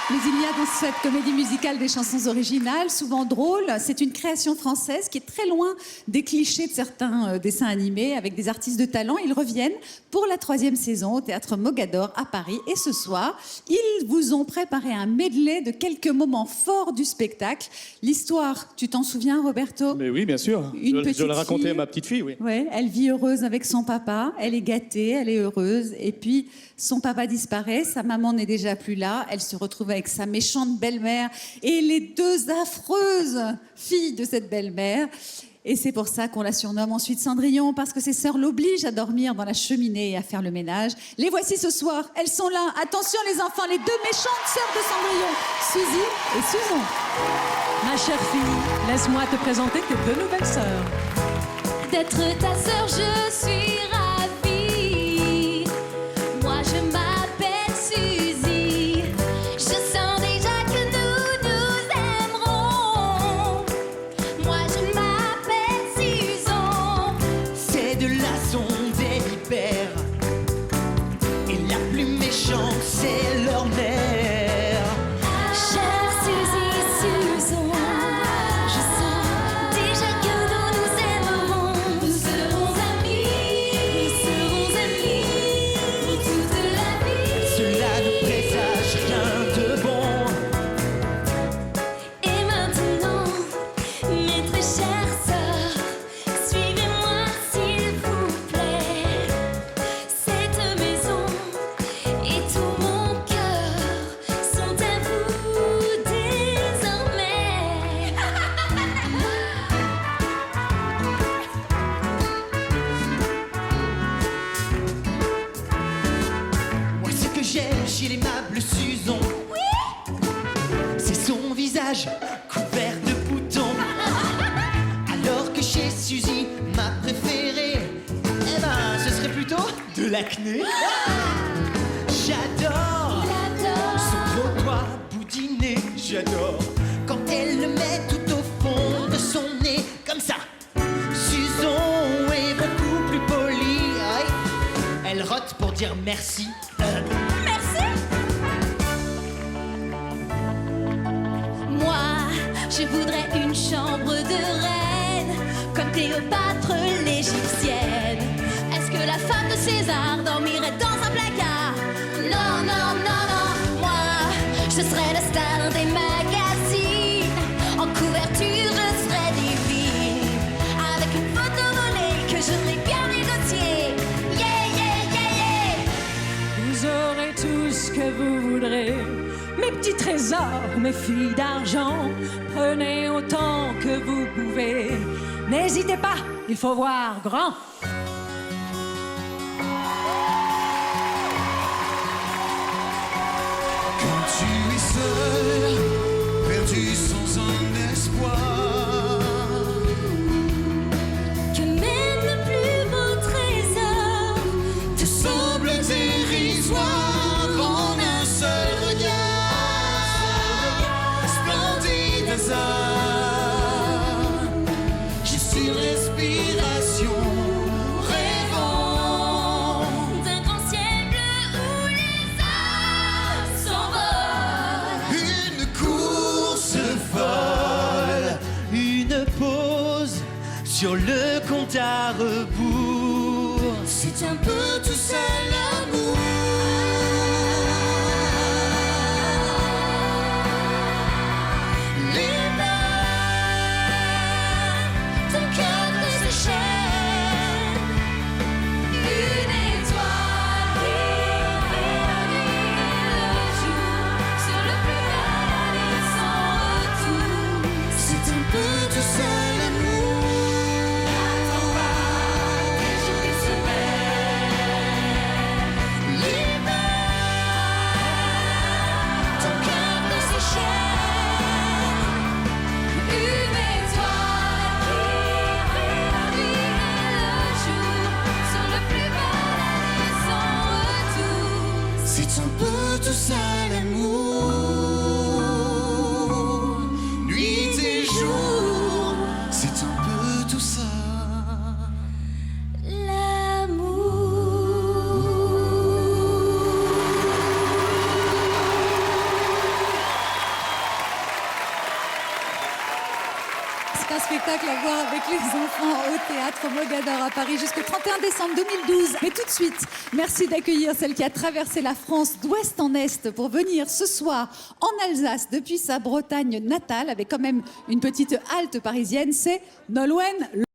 Mais il y a dans cette comédie musicale des chansons originales, souvent drôles. C'est une création française qui est très loin des clichés de certains dessins animés avec des artistes de talent. Ils reviennent pour la 3e saison au Théâtre Mogador à Paris. Et ce soir, ils vous ont préparé un medley de quelques moments forts du spectacle. L'histoire, tu t'en souviens, Roberto? Mais oui, bien sûr. Je l'ai raconté à ma petite fille, oui. Ouais, elle vit heureuse avec son papa, elle est gâtée, elle est heureuse. Et puis, son papa disparaît, sa maman n'est déjà plus là. Elle se retrouve avec sa méchante belle-mère et les 2 affreuses filles de cette belle-mère. Et c'est pour ça qu'on la surnomme ensuite Cendrillon, parce que ses sœurs l'obligent à dormir dans la cheminée et à faire le ménage. Les voici ce soir, elles sont là. Attention les enfants, les 2 méchantes sœurs de Cendrillon, Suzy et Susan. Ma chère fille, laisse-moi te présenter tes 2 nouvelles sœurs. D'être ta sœur, je suis ravie. Moi, je m'appelle Suzy. Je sens déjà que nous nous aimerons. Moi, je m'appelle Susan. C'est de là son délibère. Et la plus méchante, c'est leur mère. Chère Suzy, Susan, je sens déjà que nous nous aimerons. Nous serons amis pour toute la vie. Cela ne présage rien de bon. Et maintenant, mes très chères sœurs, suivez-moi s'il vous plaît. Cette maison et tout mon cœur sont à vous désormais. Moi, ce que j'aime chez l'aimable Susan, c'est son visage couvert de boutons. Alors que chez Suzy, ma préférée, eh ben, ce serait plutôt de l'acné. J'adore son gros doigt boudiné. J'adore quand elle le met tout au fond de son nez, comme ça. Susan est beaucoup plus polie. Aïe. Elle rote pour dire merci. Moi, je voudrais une chambre de reine, comme Cléopâtre l'égyptienne. Est-ce que la femme de César dormirait dans un placard? Non, non, non, non. Moi, je serais la star des magazines. En couverture, je serais divine. Avec une photo volée que je ferais bien négocier. Yeah, yeah, yeah, yeah. Vous aurez tout ce que vous voudrez. Mes petits trésors, mes filles d'argent, prenez autant que vous pouvez. N'hésitez pas, il faut voir grand. Quand tu es seul, perdu sans un espoir, Que même le plus beau trésor te semble dérisoire en un seul regard. Splendide hasard, juste une respiration, rêvant d'un grand ciel bleu où les âmes s'envolent. une course folle. Une pause sur le compte à rebours. C'est un peu tout ça l'amour. Ton cœur de séchelle, une étoile qui illumine le jour sur le plus bel et sans retour. C'est un peu tout ça l'amour. N'attends pas que je puisse faire. C'est un spectacle à voir avec les enfants au théâtre Mogador à Paris jusqu'au 31 décembre 2012. Mais tout de suite, merci d'accueillir celle qui a traversé la France d'ouest en est pour venir ce soir en Alsace depuis sa Bretagne natale avec quand même une petite halte parisienne. C'est Nolwenn